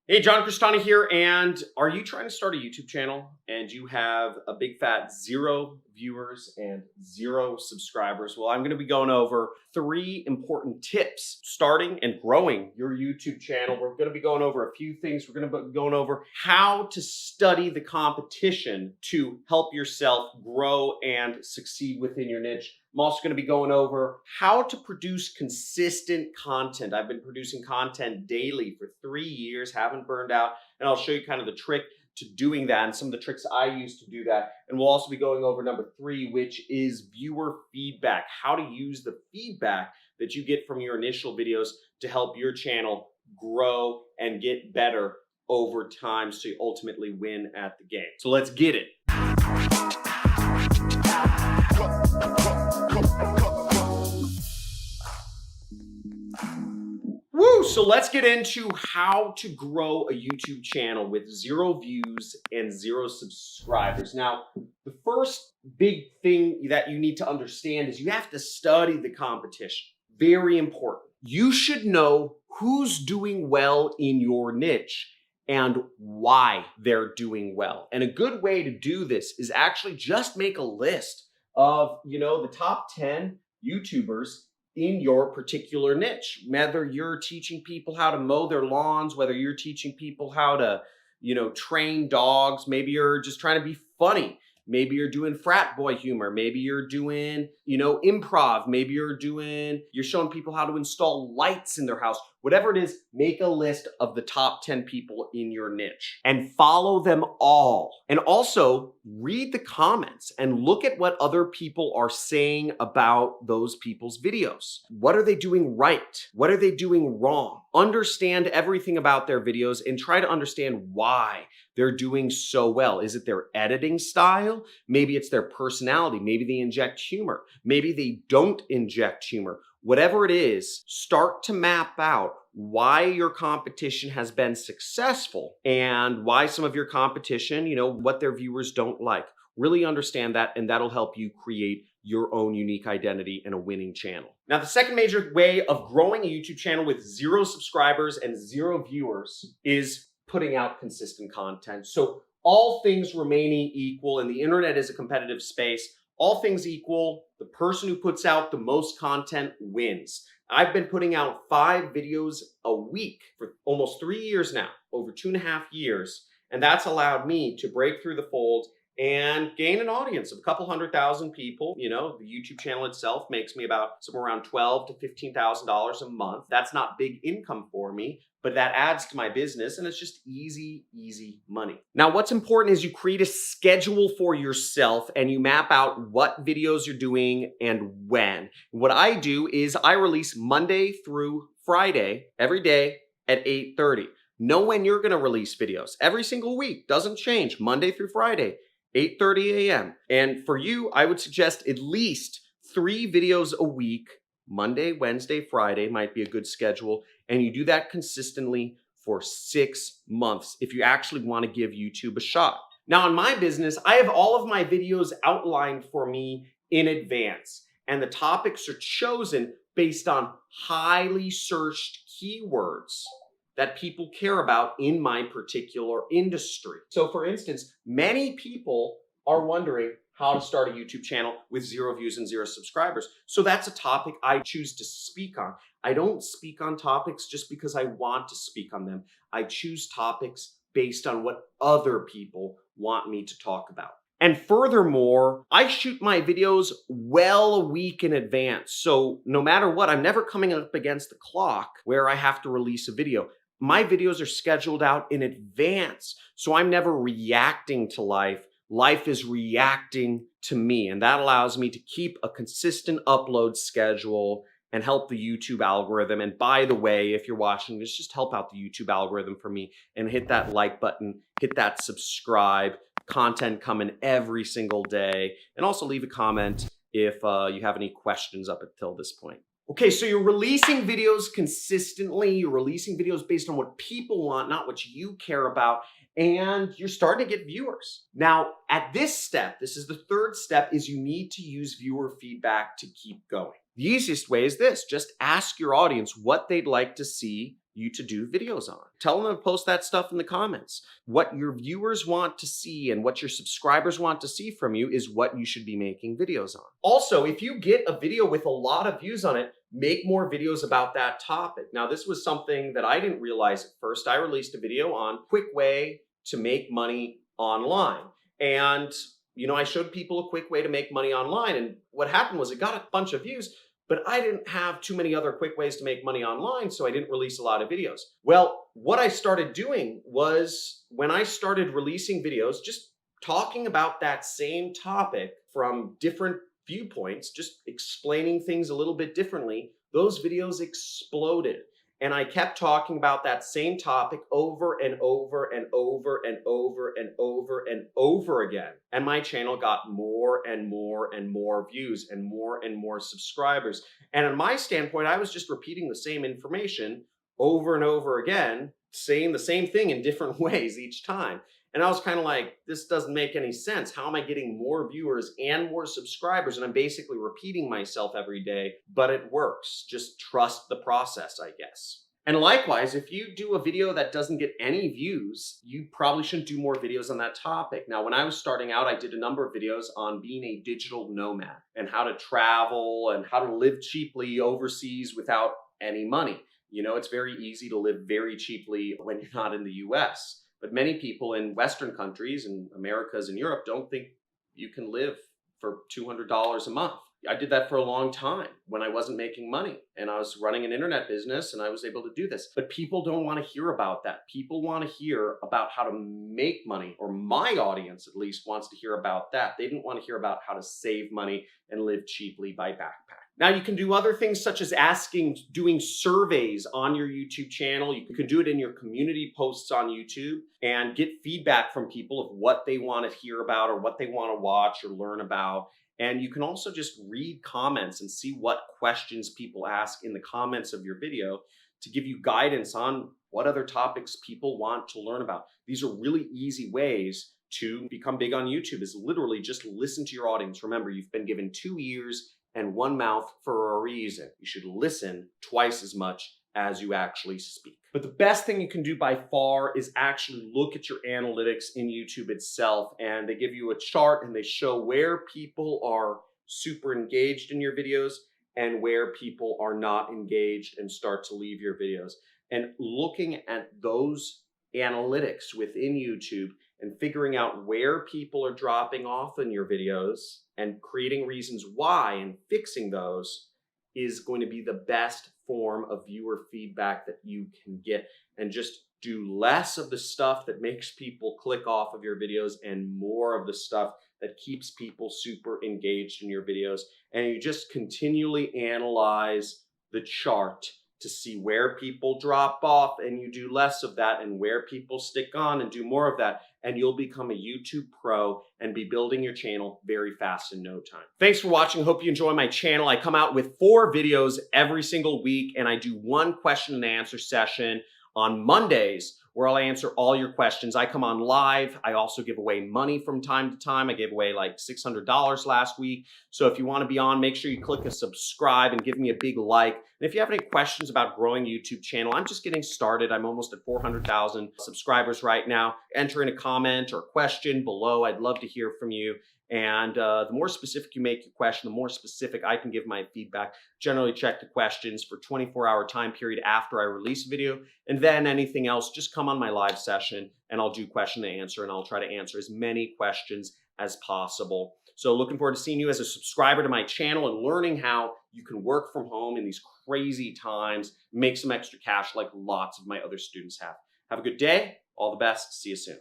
Hey, John Cristani here, and are you trying to start a YouTube channel and you have a big fat 0 viewers and 0 subscribers? Well, I'm going to be going over 3 important tips starting and growing your YouTube channel. We're going to be going over a few things. We're going to be going over how to study the competition to help yourself grow and succeed within your niche. I'm also going to be going over how to produce consistent content. I've been producing content daily for 3 years, haven't burned out, and I'll show you kind of the trick to doing that and some of the tricks I use to do that. And we'll also be going over number 3, which is viewer feedback, how to use the feedback that you get from your initial videos to help your channel grow and get better over time so you ultimately win at the game. So let's get it. Woo! So let's get into how to grow a YouTube channel with 0 views and 0 subscribers. Now, the first big thing that you need to understand is you have to study the competition. Very important. You should know who's doing well in your niche and why they're doing well. And a good way to do this is actually just make a list of, the top 10 YouTubers in your particular niche. Whether you're teaching people how to mow their lawns, whether you're teaching people how to, train dogs, maybe you're just trying to be funny. Maybe you're doing frat boy humor. Maybe you're doing, improv. Maybe you're showing people how to install lights in their house. Whatever it is, make a list of the top 10 people in your niche and follow them all. And also read the comments and look at what other people are saying about those people's videos. What are they doing right? What are they doing wrong? Understand everything about their videos and try to understand why they're doing so well. Is it their editing style? Maybe it's their personality. Maybe they inject humor. Maybe they don't inject humor. Whatever it is, start to map out why your competition has been successful and why some of your competition, what their viewers don't like. Really understand that, and that'll help you create your own unique identity and a winning channel. Now, the second major way of growing a YouTube channel with 0 subscribers and 0 viewers is putting out consistent content. So all things remaining equal, and the internet is a competitive space, all things equal, the person who puts out the most content wins. I've been putting out 5 videos a week for almost 3 years now, over 2.5 years. And that's allowed me to break through the fold and gain an audience of a couple 100,000 people. The YouTube channel itself makes me about somewhere around $12,000 to $15,000 a month. That's not big income for me, but that adds to my business, and it's just easy money. Now, what's important is you create a schedule for yourself and you map out what videos you're doing and when. What I do is I release Monday through Friday every day at 8:30. Know when you're gonna release videos. Every single week, doesn't change, Monday through Friday, 8:30 a.m. And for you, I would suggest at least 3 videos a week. Monday, Wednesday, Friday might be a good schedule. And you do that consistently for 6 months if you actually want to give YouTube a shot. Now, in my business, I have all of my videos outlined for me in advance. And the topics are chosen based on highly searched keywords that people care about in my particular industry. So for instance, many people are wondering how to start a YouTube channel with 0 views and 0 subscribers. So that's a topic I choose to speak on. I don't speak on topics just because I want to speak on them. I choose topics based on what other people want me to talk about. And furthermore, I shoot my videos well a week in advance. So no matter what, I'm never coming up against the clock where I have to release a video. My videos are scheduled out in advance. So I'm never reacting to life. Life is reacting to me, and that allows me to keep a consistent upload schedule and help the YouTube algorithm. And by the way, if you're watching this, just help out the YouTube algorithm for me and hit that like button, hit that subscribe, content coming every single day, and also leave a comment if you have any questions up until this point. Okay, so you're releasing videos consistently, you're releasing videos based on what people want, not what you care about, and you're starting to get viewers. Now, at this step, this is the third step, is you need to use viewer feedback to keep going. The easiest way is this: just ask your audience what they'd like to see you to do videos on. Tell them to post that stuff in the comments. What your viewers want to see and what your subscribers want to see from you is what you should be making videos on. Also, if you get a video with a lot of views on it, make more videos about that topic. Now, this was something that I didn't realize at first. I released a video on quick way to make money online. And, I showed people a quick way to make money online. And what happened was it got a bunch of views, but I didn't have too many other quick ways to make money online, so I didn't release a lot of videos. Well, what I started doing was when I started releasing videos, just talking about that same topic from different viewpoints, just explaining things a little bit differently, those videos exploded. And I kept talking about that same topic over and over and over and over and over and over again. And my channel got more and more and more views and more subscribers. And on my standpoint, I was just repeating the same information over and over again, saying the same thing in different ways each time. And I was kind of like, this doesn't make any sense. How am I getting more viewers and more subscribers? And I'm basically repeating myself every day, but it works. Just trust the process, I guess. And likewise, if you do a video that doesn't get any views, you probably shouldn't do more videos on that topic. Now, when I was starting out, I did a number of videos on being a digital nomad and how to travel and how to live cheaply overseas without any money. It's very easy to live very cheaply when you're not in the US. But many people in Western countries and Americas and Europe don't think you can live for $200 a month. I did that for a long time when I wasn't making money and I was running an internet business and I was able to do this. But people don't want to hear about that. People want to hear about how to make money, or my audience at least wants to hear about that. They didn't want to hear about how to save money and live cheaply by backpack. Now, you can do other things such as doing surveys on your YouTube channel. You can do it in your community posts on YouTube and get feedback from people of what they want to hear about or what they want to watch or learn about. And you can also just read comments and see what questions people ask in the comments of your video to give you guidance on what other topics people want to learn about. These are really easy ways to become big on YouTube, is literally just listen to your audience. Remember, you've been given 2 ears and 1 mouth for a reason. You should listen twice as much as you actually speak. But the best thing you can do by far is actually look at your analytics in YouTube itself. And they give you a chart and they show where people are super engaged in your videos and where people are not engaged and start to leave your videos. And looking at those analytics within YouTube and figuring out where people are dropping off in your videos and creating reasons why and fixing those is going to be the best form of viewer feedback that you can get. And just do less of the stuff that makes people click off of your videos and more of the stuff that keeps people super engaged in your videos. And you just continually analyze the chart to see where people drop off, and you do less of that, and where people stick on and do more of that, and you'll become a YouTube pro and be building your channel very fast in no time. Thanks for watching. Hope you enjoy my channel. I come out with 4 videos every single week, and I do 1 question and answer session on Mondays where I'll answer all your questions. I come on live. I also give away money from time to time. I gave away like $600 last week. So if you want to be on, make sure you click a subscribe and give me a big like. And if you have any questions about growing YouTube channel, I'm just getting started. I'm almost at 400,000 subscribers right now. Enter in a comment or question below. I'd love to hear from you. And the more specific you make your question, the more specific I can give my feedback. Generally check the questions for 24-hour time period after I release a video. And then anything else, just come on my live session and I'll do question and answer, and I'll try to answer as many questions as possible. So looking forward to seeing you as a subscriber to my channel and learning how you can work from home in these crazy times, make some extra cash like lots of my other students have. Have a good day. All the best. See you soon.